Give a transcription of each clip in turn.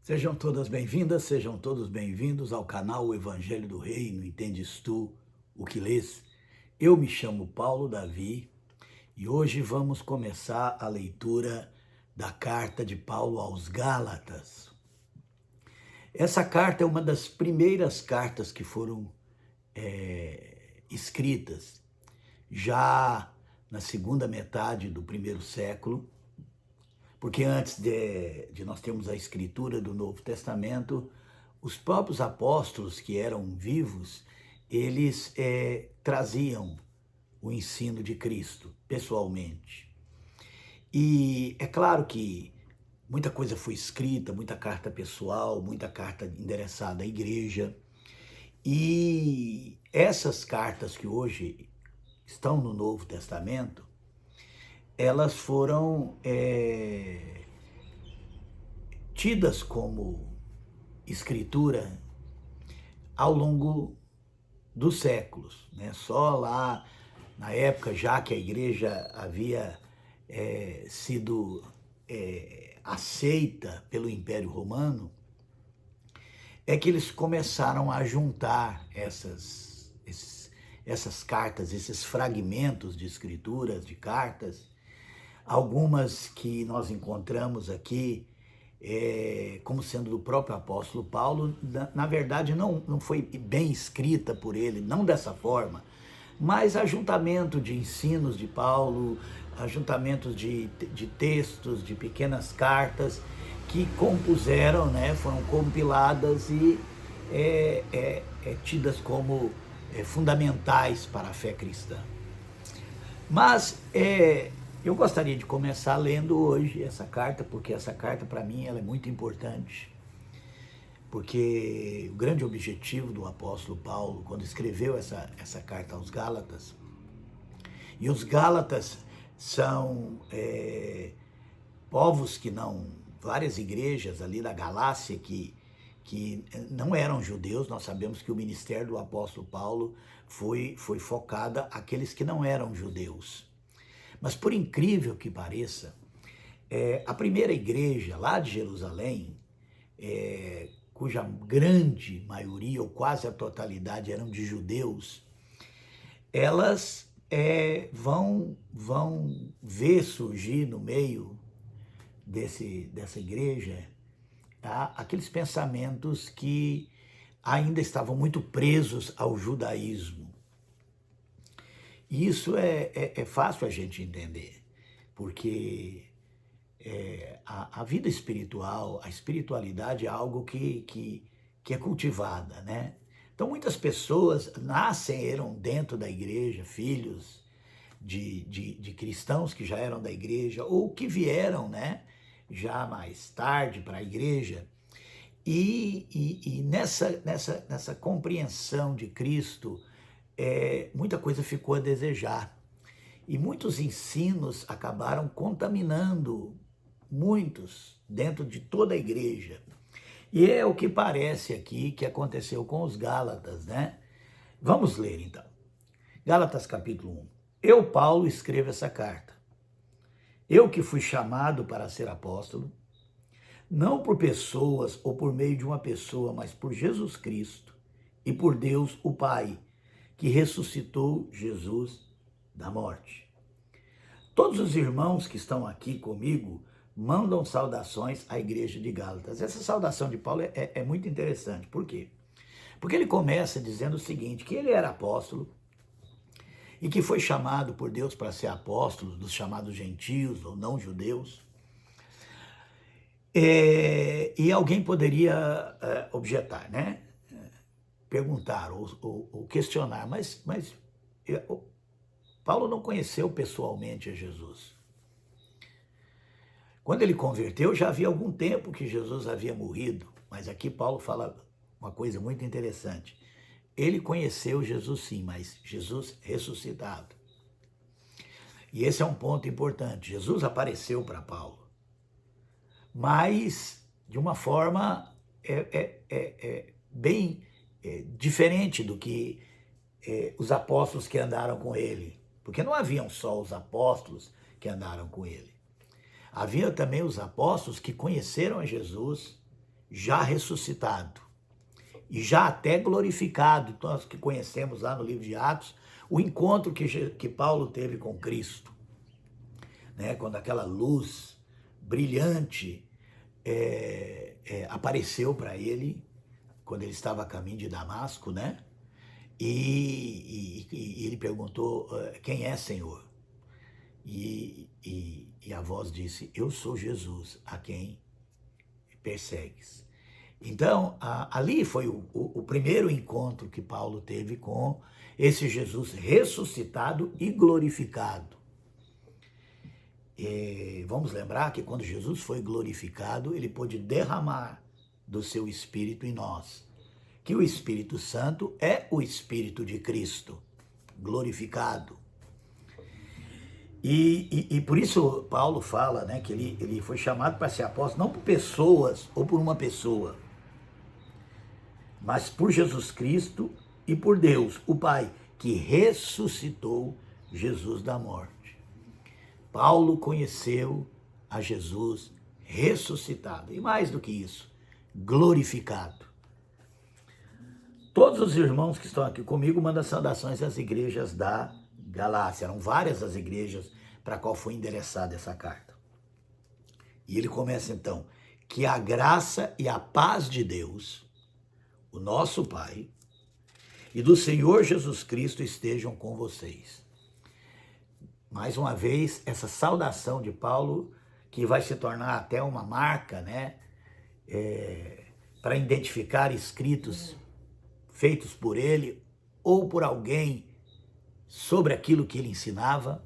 Sejam todas bem-vindas, sejam todos bem-vindos ao canal O Evangelho do Reino, Entendes Tu o que lês? Eu me chamo Paulo Davi e hoje vamos começar a leitura da carta de Paulo aos Gálatas. Essa carta é uma das primeiras cartas que foram escritas já na segunda metade do primeiro século, porque antes de nós termos a escritura do Novo Testamento, os próprios apóstolos que eram vivos, eles traziam o ensino de Cristo pessoalmente. E é claro que muita coisa foi escrita, muita carta pessoal, muita carta endereçada à igreja, e essas cartas que hoje estão no Novo Testamento, elas foram tidas como escritura ao longo dos séculos, né? Só lá na época, já que a igreja havia sido aceita pelo Império Romano, é que eles começaram a juntar essas cartas, esses fragmentos de escrituras, de cartas, algumas que nós encontramos aqui como sendo do próprio apóstolo Paulo, na verdade não foi bem escrita por ele, não dessa forma, mas ajuntamento de ensinos de Paulo, ajuntamentos de textos, de pequenas cartas que compuseram, né, foram compiladas e tidas como fundamentais para a fé cristã. Mas eu gostaria de começar lendo hoje essa carta, porque essa carta para mim ela é muito importante, porque o grande objetivo do apóstolo Paulo, quando escreveu essa carta aos Gálatas, e os Gálatas são povos que não, várias igrejas ali da Galácia que não eram judeus. Nós sabemos que o ministério do apóstolo Paulo foi focado àqueles que não eram judeus. Mas por incrível que pareça, a primeira igreja lá de Jerusalém, cuja grande maioria ou quase a totalidade eram de judeus, elas vão ver surgir no meio dessa igreja aqueles pensamentos que ainda estavam muito presos ao judaísmo. E isso é fácil a gente entender, porque a vida espiritual, a espiritualidade é algo que é cultivada, né? Então muitas pessoas nasceram dentro da igreja, filhos de cristãos que já eram da igreja, ou que vieram, né, já mais tarde para a igreja, e nessa compreensão de Cristo, muita coisa ficou a desejar. E muitos ensinos acabaram contaminando muitos dentro de toda a igreja. E é o que parece aqui que aconteceu com os Gálatas, né? Vamos ler então. Gálatas capítulo 1. Eu, Paulo, escrevo essa carta. Eu que fui chamado para ser apóstolo, não por pessoas ou por meio de uma pessoa, mas por Jesus Cristo e por Deus o Pai, que ressuscitou Jesus da morte. Todos os irmãos que estão aqui comigo mandam saudações à igreja de Gálatas. Essa saudação de Paulo é muito interessante. Por quê? Porque ele começa dizendo o seguinte, que ele era apóstolo e que foi chamado por Deus para ser apóstolo dos chamados gentios ou não judeus. E alguém poderia objetar, né? Perguntar ou questionar, mas Paulo não conheceu pessoalmente a Jesus. Quando ele converteu, já havia algum tempo que Jesus havia morrido, mas aqui Paulo fala uma coisa muito interessante. Ele conheceu Jesus sim, mas Jesus ressuscitado. E esse é um ponto importante. Jesus apareceu para Paulo, mas de uma forma bem diferente do que os apóstolos que andaram com ele. Porque não haviam só os apóstolos que andaram com ele. Havia também os apóstolos que conheceram a Jesus já ressuscitado e já até glorificado. Nós que conhecemos lá no livro de Atos, o encontro que Paulo teve com Cristo, né? Quando aquela luz brilhante apareceu para ele, quando ele estava a caminho de Damasco, né? E ele perguntou, quem é, Senhor? E a voz disse, eu sou Jesus, a quem persegues. Então, ali foi o primeiro encontro que Paulo teve com esse Jesus ressuscitado e glorificado. E vamos lembrar que quando Jesus foi glorificado, ele pôde derramar do seu Espírito em nós, que o Espírito Santo é o Espírito de Cristo, glorificado. E por isso Paulo fala, né, que ele foi chamado para ser apóstolo, não por pessoas ou por uma pessoa, mas por Jesus Cristo e por Deus, o Pai, que ressuscitou Jesus da morte. Paulo conheceu a Jesus ressuscitado, e mais do que isso, glorificado. Todos os irmãos que estão aqui comigo mandam saudações às igrejas da Galácia. Eram várias as igrejas para a qual foi endereçada essa carta. E ele começa então, que a graça e a paz de Deus, o nosso Pai, e do Senhor Jesus Cristo estejam com vocês. Mais uma vez, essa saudação de Paulo, que vai se tornar até uma marca, né, para identificar escritos feitos por ele ou por alguém sobre aquilo que ele ensinava,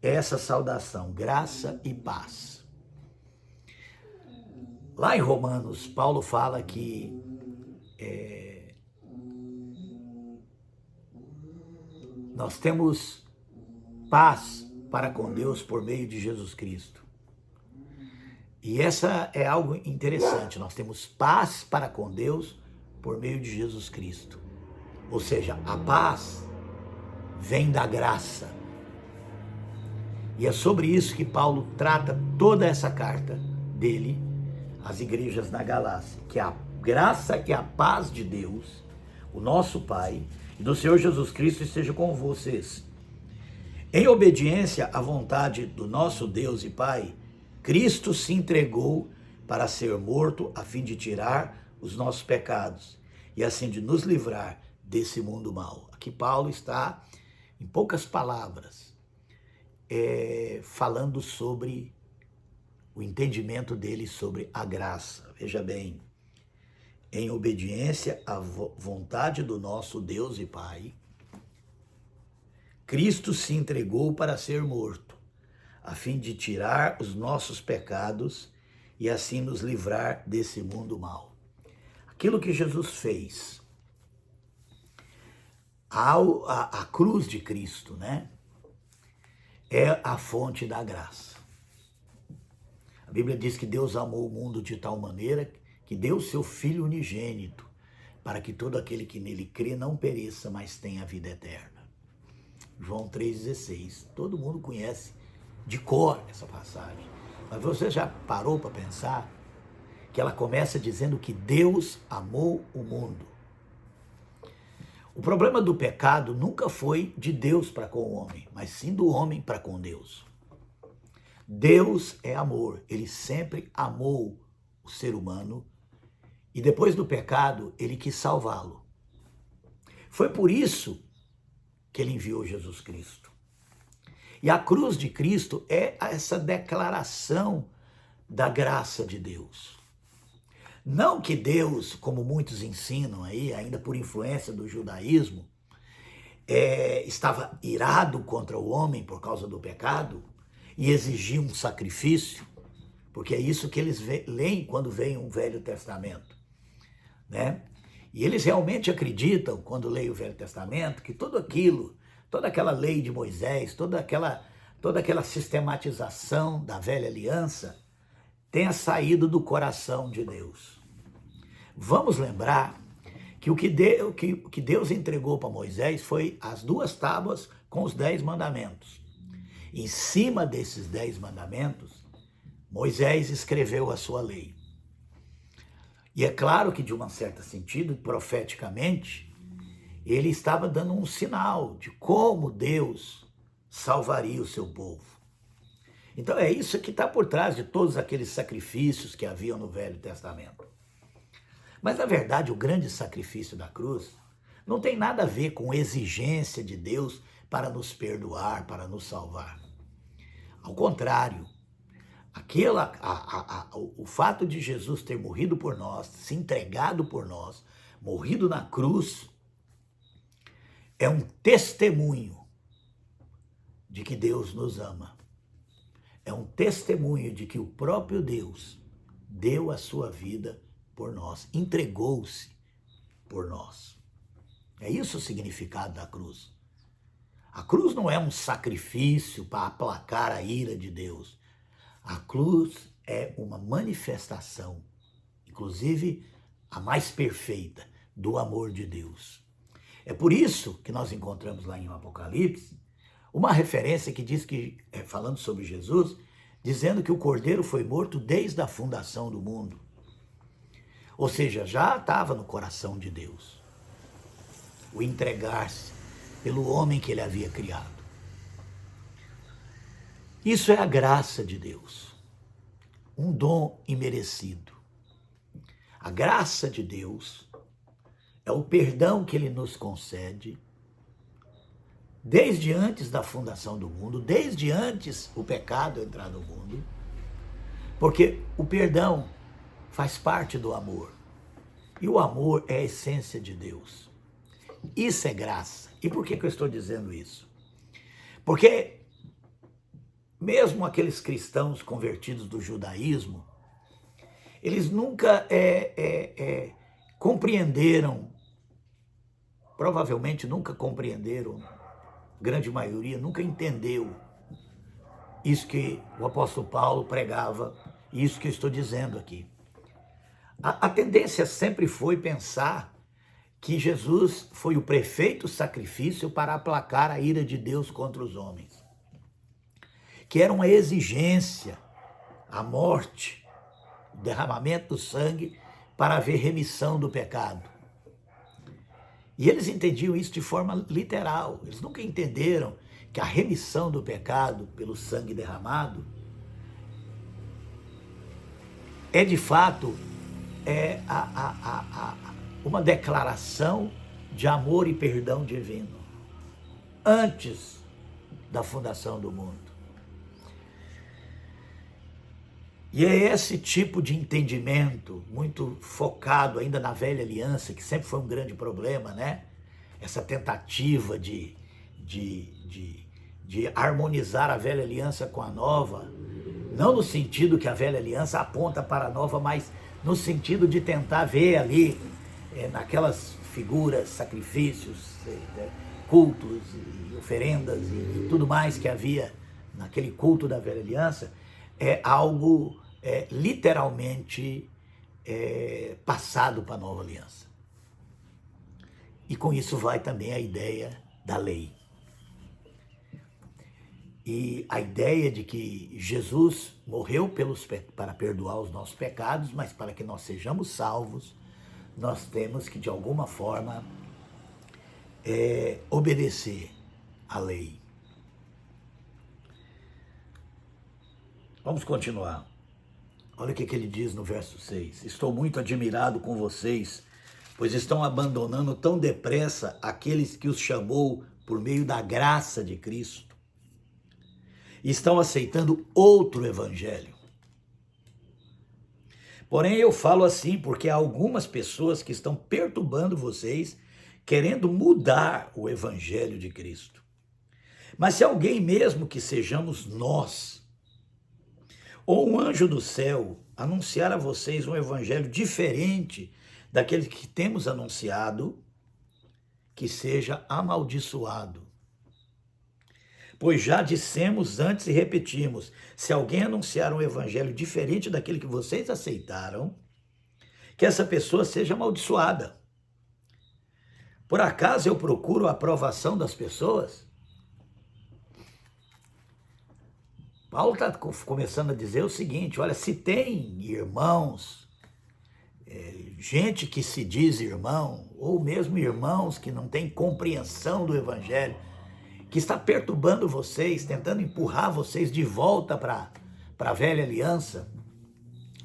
essa saudação, graça e paz. Lá em Romanos, Paulo fala que nós temos paz para com Deus por meio de Jesus Cristo. E essa é algo interessante, nós temos paz para com Deus por meio de Jesus Cristo. Ou seja, a paz vem da graça. E é sobre isso que Paulo trata toda essa carta dele às igrejas da Galácia, que a graça e a paz de Deus, o nosso Pai, e do Senhor Jesus Cristo esteja com vocês. Em obediência à vontade do nosso Deus e Pai, Cristo se entregou para ser morto a fim de tirar os nossos pecados e assim de nos livrar desse mundo mau. Aqui Paulo está, em poucas palavras, falando sobre o entendimento dele sobre a graça. Veja bem, em obediência à vontade do nosso Deus e Pai, Cristo se entregou para ser morto, a fim de tirar os nossos pecados e assim nos livrar desse mundo mau. Aquilo que Jesus fez, a cruz de Cristo, né, é a fonte da graça. A Bíblia diz que Deus amou o mundo de tal maneira que deu seu Filho unigênito, para que todo aquele que nele crê não pereça, mas tenha a vida eterna. João 3,16. Todo mundo conhece de cor essa passagem. Mas você já parou para pensar que ela começa dizendo que Deus amou o mundo? O problema do pecado nunca foi de Deus para com o homem, mas sim do homem para com Deus. Deus é amor, ele sempre amou o ser humano e depois do pecado ele quis salvá-lo. Foi por isso que ele enviou Jesus Cristo. E a cruz de Cristo é essa declaração da graça de Deus. Não que Deus, como muitos ensinam aí, ainda por influência do judaísmo, estava irado contra o homem por causa do pecado e exigia um sacrifício, porque é isso que eles leem quando vem um Velho Testamento, né? E eles realmente acreditam, quando leem o Velho Testamento, que tudo aquilo, toda aquela lei de Moisés, toda aquela sistematização da velha aliança tenha saído do coração de Deus. Vamos lembrar que o que Deus entregou para Moisés foi as 2 tábuas com os 10 mandamentos. Em cima desses 10 mandamentos, Moisés escreveu a sua lei. E é claro que, de um certo sentido, profeticamente, ele estava dando um sinal de como Deus salvaria o seu povo. Então é isso que está por trás de todos aqueles sacrifícios que haviam no Velho Testamento. Mas, na verdade, o grande sacrifício da cruz não tem nada a ver com exigência de Deus para nos perdoar, para nos salvar. Ao contrário, o fato de Jesus ter morrido por nós, se entregado por nós, morrido na cruz, é um testemunho de que Deus nos ama. É um testemunho de que o próprio Deus deu a sua vida por nós, entregou-se por nós. É isso o significado da cruz. A cruz não é um sacrifício para aplacar a ira de Deus. A cruz é uma manifestação, inclusive a mais perfeita, do amor de Deus. É por isso que nós encontramos lá em Apocalipse uma referência que diz que, falando sobre Jesus, dizendo que o Cordeiro foi morto desde a fundação do mundo. Ou seja, já estava no coração de Deus o entregar-se pelo homem que ele havia criado. Isso é a graça de Deus, um dom imerecido. A graça de Deus é o perdão que ele nos concede desde antes da fundação do mundo, desde antes o pecado entrar no mundo, porque o perdão faz parte do amor. E o amor é a essência de Deus. Isso é graça. E por que eu estou dizendo isso? Porque mesmo aqueles cristãos convertidos do judaísmo, eles nunca compreenderam, provavelmente nunca compreenderam, grande maioria nunca entendeu isso que o apóstolo Paulo pregava, e isso que eu estou dizendo aqui. A tendência sempre foi pensar que Jesus foi o perfeito sacrifício para aplacar a ira de Deus contra os homens. Que era uma exigência, a morte, o derramamento do sangue para haver remissão do pecado. E eles entendiam isso de forma literal. Eles nunca entenderam que a remissão do pecado pelo sangue derramado é de fato uma declaração de amor e perdão divino antes da fundação do mundo. E é esse tipo de entendimento, muito focado ainda na velha aliança, que sempre foi um grande problema, né? Essa tentativa de harmonizar a velha aliança com a nova, não no sentido que a velha aliança aponta para a nova, mas no sentido de tentar ver ali, naquelas figuras, sacrifícios, cultos e oferendas e tudo mais que havia naquele culto da velha aliança, algo literalmente passado para a nova aliança. E com isso vai também a ideia da lei. E a ideia de que Jesus morreu para perdoar os nossos pecados, mas para que nós sejamos salvos, nós temos que, de alguma forma, obedecer à lei. Vamos continuar. Olha o que ele diz no verso 6. Estou muito admirado com vocês, pois estão abandonando tão depressa aqueles que os chamou por meio da graça de Cristo. E estão aceitando outro evangelho. Porém, eu falo assim porque há algumas pessoas que estão perturbando vocês, querendo mudar o evangelho de Cristo. Mas se alguém, mesmo que sejamos nós, ou um anjo do céu, anunciar a vocês um evangelho diferente daquele que temos anunciado, que seja amaldiçoado. Pois já dissemos antes e repetimos, se alguém anunciar um evangelho diferente daquele que vocês aceitaram, que essa pessoa seja amaldiçoada. Por acaso eu procuro a aprovação das pessoas? Paulo está começando a dizer o seguinte, olha, se tem irmãos gente que se diz irmão, ou mesmo irmãos que não têm compreensão do Evangelho, que está perturbando vocês, tentando empurrar vocês de volta para a velha aliança,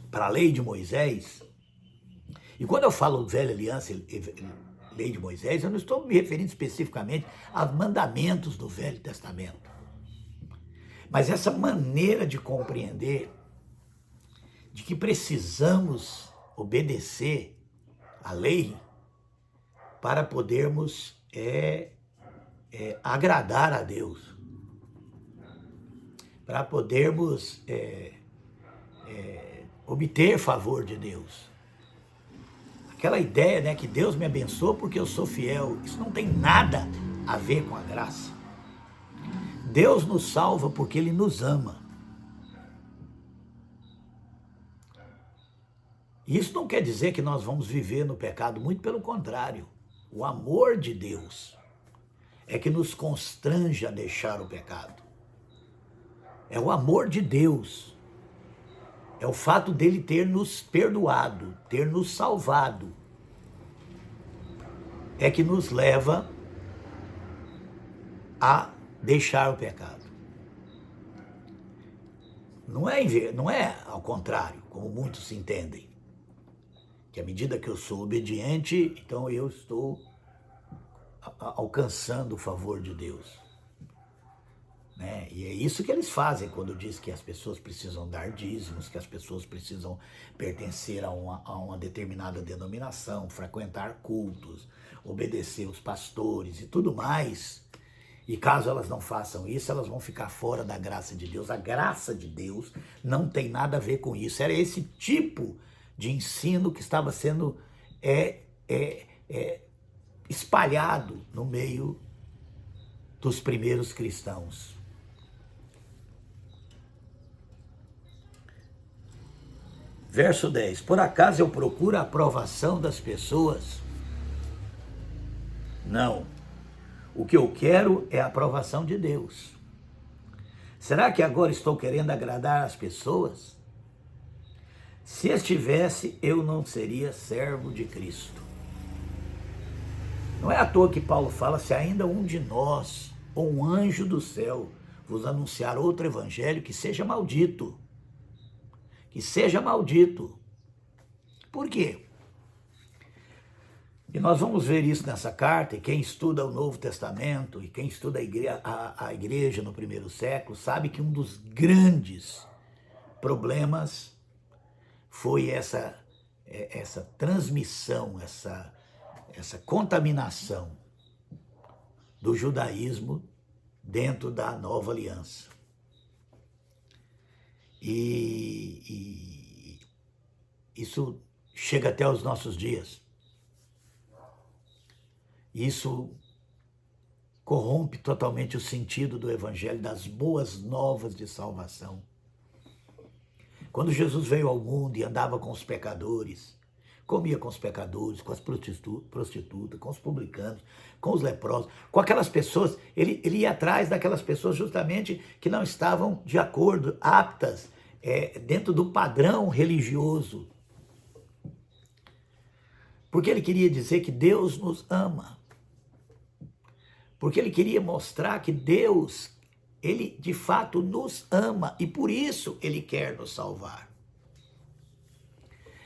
para a lei de Moisés. E quando eu falo velha aliança, lei de Moisés, eu não estou me referindo especificamente aos mandamentos do Velho Testamento. Mas essa maneira de compreender de que precisamos obedecer à lei para podermos agradar a Deus, para podermos obter favor de Deus. Aquela ideia, né, que Deus me abençoa porque eu sou fiel, isso não tem nada a ver com a graça. Deus nos salva porque Ele nos ama. Isso não quer dizer que nós vamos viver no pecado, muito pelo contrário. O amor de Deus é que nos constrange a deixar o pecado. É o amor de Deus. É o fato dele ter nos perdoado, ter nos salvado. É que nos leva a deixar o pecado. Não é ao contrário, como muitos entendem. Que à medida que eu sou obediente, então eu estou alcançando o favor de Deus. Né? E é isso que eles fazem quando diz que as pessoas precisam dar dízimos, que as pessoas precisam pertencer a uma determinada denominação, frequentar cultos, obedecer os pastores e tudo mais. E caso elas não façam isso, elas vão ficar fora da graça de Deus. A graça de Deus não tem nada a ver com isso. Era esse tipo de ensino que estava sendo espalhado no meio dos primeiros cristãos. Verso 10. Por acaso eu procuro a aprovação das pessoas? Não. O que eu quero é a aprovação de Deus. Será que agora estou querendo agradar as pessoas? Se estivesse, eu não seria servo de Cristo. Não é à toa que Paulo fala, se ainda um de nós, ou um anjo do céu, vos anunciar outro evangelho, que seja maldito. Que seja maldito. Por quê? E nós vamos ver isso nessa carta, e quem estuda o Novo Testamento, e quem estuda a igreja no primeiro século, sabe que um dos grandes problemas foi essa transmissão, essa contaminação do judaísmo dentro da nova aliança. E isso chega até os nossos dias. Isso corrompe totalmente o sentido do evangelho, das boas novas de salvação. Quando Jesus veio ao mundo e andava com os pecadores, comia com os pecadores, com as prostitutas, com os publicanos, com os leprosos, com aquelas pessoas, ele ia atrás daquelas pessoas justamente que não estavam de acordo, aptas, dentro do padrão religioso. Porque ele queria dizer que Deus nos ama. Porque ele queria mostrar que Deus, ele de fato nos ama e por isso ele quer nos salvar.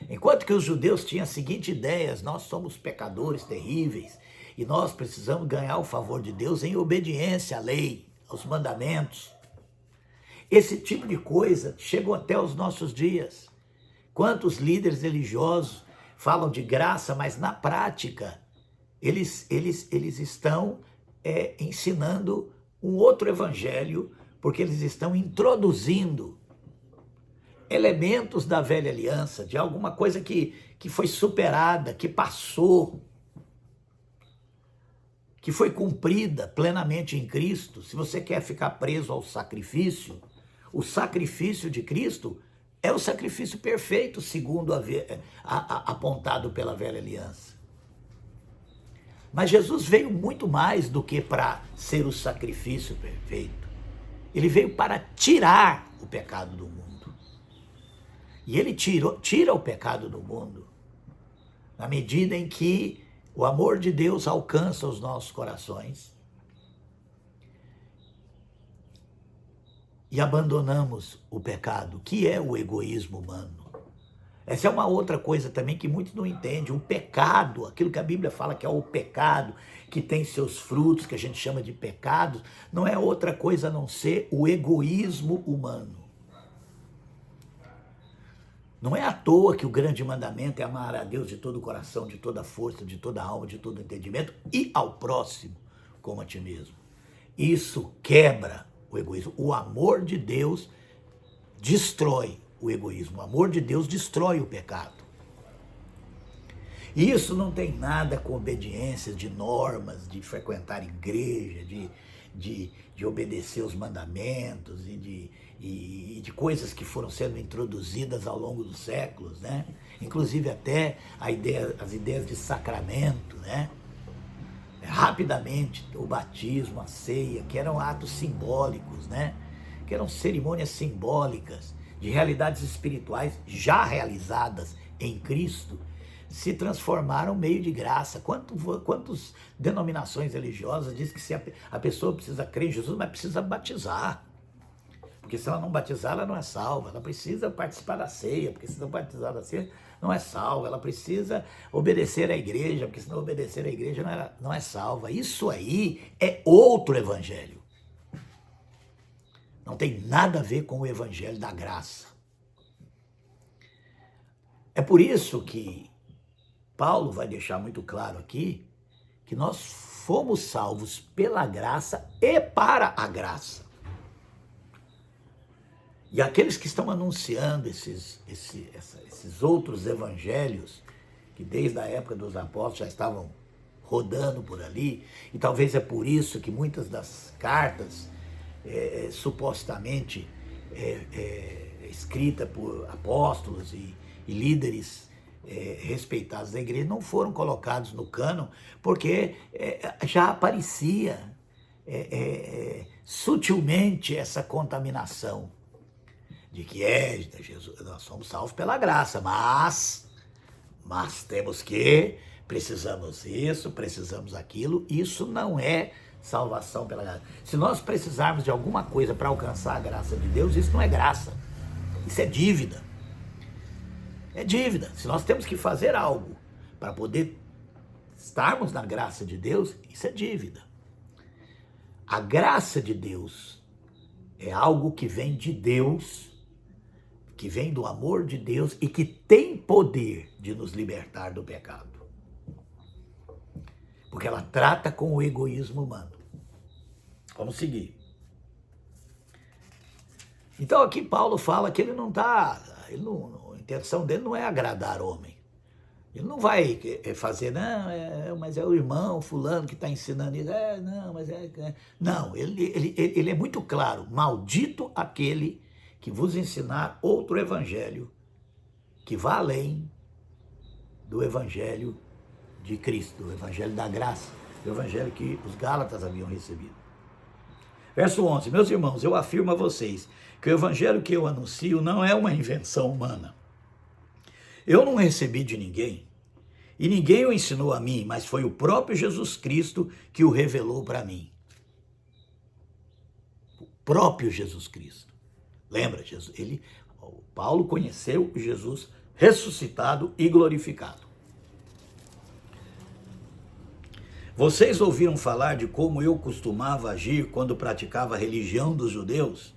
Enquanto que os judeus tinham a seguinte ideia, nós somos pecadores terríveis e nós precisamos ganhar o favor de Deus em obediência à lei, aos mandamentos. Esse tipo de coisa chegou até os nossos dias. Quantos líderes religiosos falam de graça, mas na prática eles estão ensinando um outro evangelho, porque eles estão introduzindo elementos da velha aliança, de alguma coisa que foi superada, que passou, que foi cumprida plenamente em Cristo. Se você quer ficar preso ao sacrifício, o sacrifício de Cristo é o sacrifício perfeito, segundo apontado pela velha aliança. Mas Jesus veio muito mais do que para ser o sacrifício perfeito. Ele veio para tirar o pecado do mundo. E ele tira o pecado do mundo Na medida em que o amor de Deus alcança os nossos corações e abandonamos o pecado, que é o egoísmo humano. Essa é uma outra coisa também que muitos não entendem. O pecado, aquilo que a Bíblia fala que é o pecado, que tem seus frutos, que a gente chama de pecados, não é outra coisa a não ser o egoísmo humano. Não é à toa que o grande mandamento é amar a Deus de todo o coração, de toda a força, de toda a alma, de todo o entendimento e ao próximo como a ti mesmo. Isso quebra o egoísmo. O amor de Deus destrói o egoísmo. O amor de Deus destrói o pecado. Isso não tem nada com obediência de normas, de frequentar igreja, de obedecer os mandamentos e de coisas que foram sendo introduzidas ao longo dos séculos, né? Inclusive até as ideias de sacramento, né? Rapidamente, o batismo, a ceia, que eram atos simbólicos, né? Que eram cerimônias simbólicas de realidades espirituais já realizadas em Cristo, se transformaram meio de graça. Quantas denominações religiosas dizem que se a pessoa precisa crer em Jesus, mas precisa batizar? Porque se ela não batizar, ela não é salva. Ela precisa participar da ceia, porque se não participar da ceia, não é salva. Ela precisa obedecer à igreja, porque se não obedecer à igreja, não é salva. Isso aí é outro evangelho. Não tem nada a ver com o evangelho da graça. É por isso que Paulo vai deixar muito claro aqui que nós fomos salvos pela graça e para a graça. E aqueles que estão anunciando esses outros evangelhos, que desde a época dos apóstolos já estavam rodando por ali, e talvez é por isso que muitas das cartas supostamente escritas por apóstolos e líderes respeitados da igreja não foram colocados no cânon, porque já aparecia sutilmente essa contaminação de que Jesus, nós somos salvos pela graça, mas precisamos isso, precisamos aquilo, isso não é salvação pela graça. Se nós precisarmos de alguma coisa para alcançar a graça de Deus, isso não é graça, isso é dívida. É dívida. Se nós temos que fazer algo para poder estarmos na graça de Deus, isso é dívida. A graça de Deus é algo que vem de Deus, que vem do amor de Deus e que tem poder de nos libertar do pecado. Porque ela trata com o egoísmo humano. Vamos seguir. Então aqui Paulo fala que a intenção dele não é agradar o homem. Ele não vai fazer, mas é o irmão fulano que está ensinando isso. Não, ele é muito claro. Maldito aquele que vos ensinar outro evangelho que vá além do evangelho de Cristo, o evangelho da graça, o evangelho que os Gálatas haviam recebido. Verso 11, meus irmãos, eu afirmo a vocês que o evangelho que eu anuncio não é uma invenção humana. Eu não recebi de ninguém, e ninguém o ensinou a mim, mas foi o próprio Jesus Cristo que o revelou para mim. O próprio Jesus Cristo. Lembra, Paulo conheceu Jesus ressuscitado e glorificado. Vocês ouviram falar de como eu costumava agir quando praticava a religião dos judeus?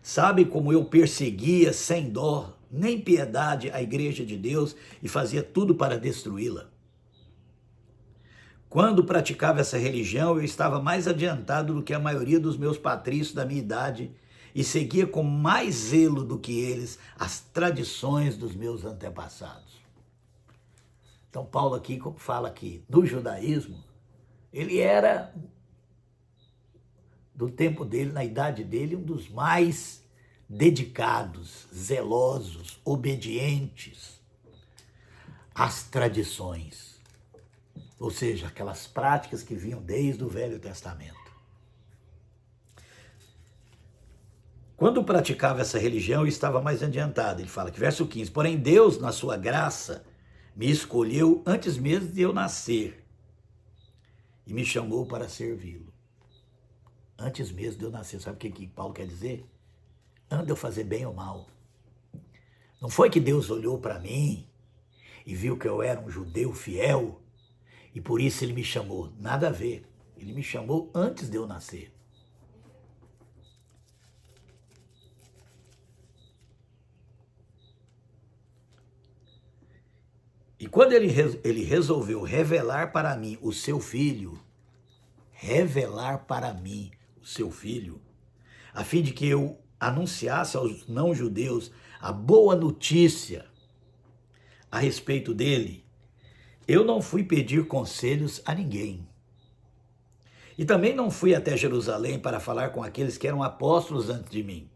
Sabe como eu perseguia sem dó nem piedade a igreja de Deus e fazia tudo para destruí-la? Quando praticava essa religião, eu estava mais adiantado do que a maioria dos meus patrícios da minha idade e seguia com mais zelo do que eles as tradições dos meus antepassados. Então Paulo aqui fala que no judaísmo, ele era, do tempo dele, na idade dele, um dos mais dedicados, zelosos, obedientes às tradições. Ou seja, aquelas práticas que vinham desde o Velho Testamento. Quando praticava essa religião, eu estava mais adiantado. Ele fala que verso 15, porém Deus, na sua graça, me escolheu antes mesmo de eu nascer e me chamou para servi-lo. Antes mesmo de eu nascer. Sabe o que Paulo quer dizer? Antes de eu fazer bem ou mal. Não foi que Deus olhou para mim e viu que eu era um judeu fiel e por isso ele me chamou. Nada a ver. Ele me chamou antes de eu nascer. E quando ele resolveu revelar para mim o seu filho, a fim de que eu anunciasse aos não-judeus a boa notícia a respeito dele, eu não fui pedir conselhos a ninguém. E também não fui até Jerusalém para falar com aqueles que eram apóstolos antes de mim.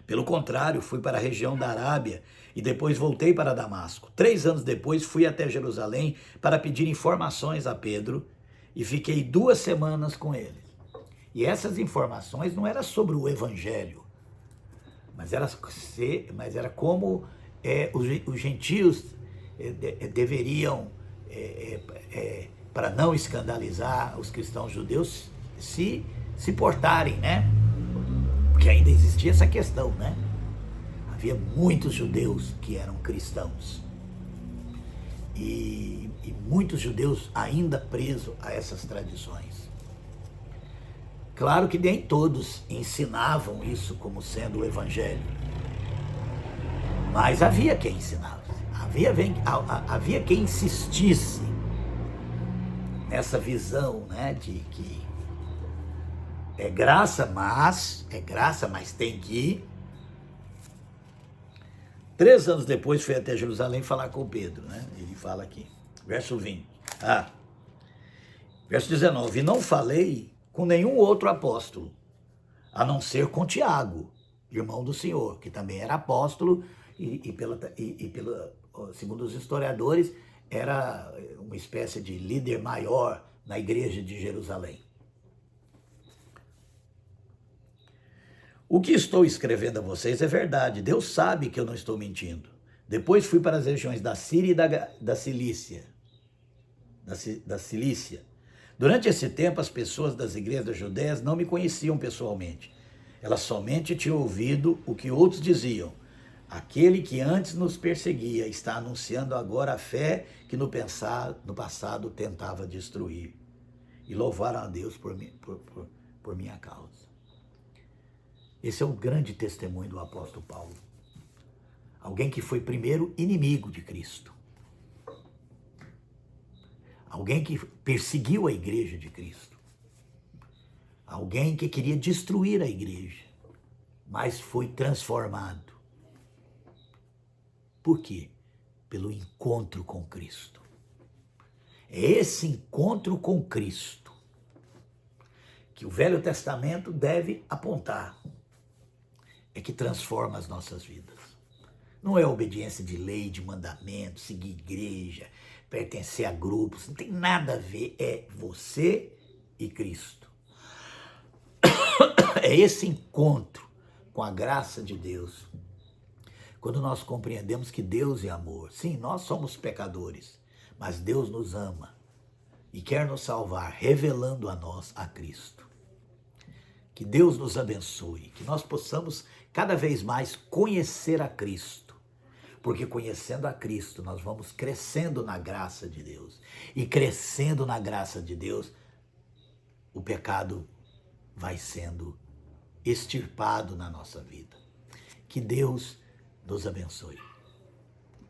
Pelo contrário, fui para a região da Arábia e depois voltei para Damasco. 3 anos depois, fui até Jerusalém para pedir informações a Pedro e fiquei 2 semanas com ele. E essas informações não eram sobre o Evangelho, mas era como os gentios deveriam, para não escandalizar os cristãos judeus, se portarem, né? Porque ainda existia essa questão, né? Havia muitos judeus que eram cristãos. E muitos judeus ainda presos a essas tradições. Claro que nem todos ensinavam isso como sendo o Evangelho. Mas havia quem ensinasse. Havia quem insistisse nessa visão, né, de que é graça, mas tem que ir. 3 anos depois fui até Jerusalém falar com Pedro, né? Ele fala aqui, verso 20. Verso 19, e não falei com nenhum outro apóstolo, a não ser com Tiago, irmão do Senhor, que também era apóstolo e segundo os historiadores, era uma espécie de líder maior na igreja de Jerusalém. O que estou escrevendo a vocês é verdade. Deus sabe que eu não estou mentindo. Depois fui para as regiões da Síria e da Cilícia. Durante esse tempo, as pessoas das igrejas judeias não me conheciam pessoalmente. Elas somente tinham ouvido o que outros diziam. Aquele que antes nos perseguia está anunciando agora a fé que no passado tentava destruir. E louvaram a Deus por minha causa. Esse é um grande testemunho do apóstolo Paulo. Alguém que foi primeiro inimigo de Cristo. Alguém que perseguiu a igreja de Cristo. Alguém que queria destruir a igreja, mas foi transformado. Por quê? Pelo encontro com Cristo. É esse encontro com Cristo que o Velho Testamento deve apontar. É que transforma as nossas vidas. Não é obediência de lei, de mandamento, seguir igreja, pertencer a grupos, não tem nada a ver, é você e Cristo. É esse encontro com a graça de Deus. Quando nós compreendemos que Deus é amor. Sim, nós somos pecadores, mas Deus nos ama e quer nos salvar, revelando a nós a Cristo. Que Deus nos abençoe, que nós possamos cada vez mais conhecer a Cristo, porque conhecendo a Cristo nós vamos crescendo na graça de Deus, e crescendo na graça de Deus, o pecado vai sendo extirpado na nossa vida. Que Deus nos abençoe.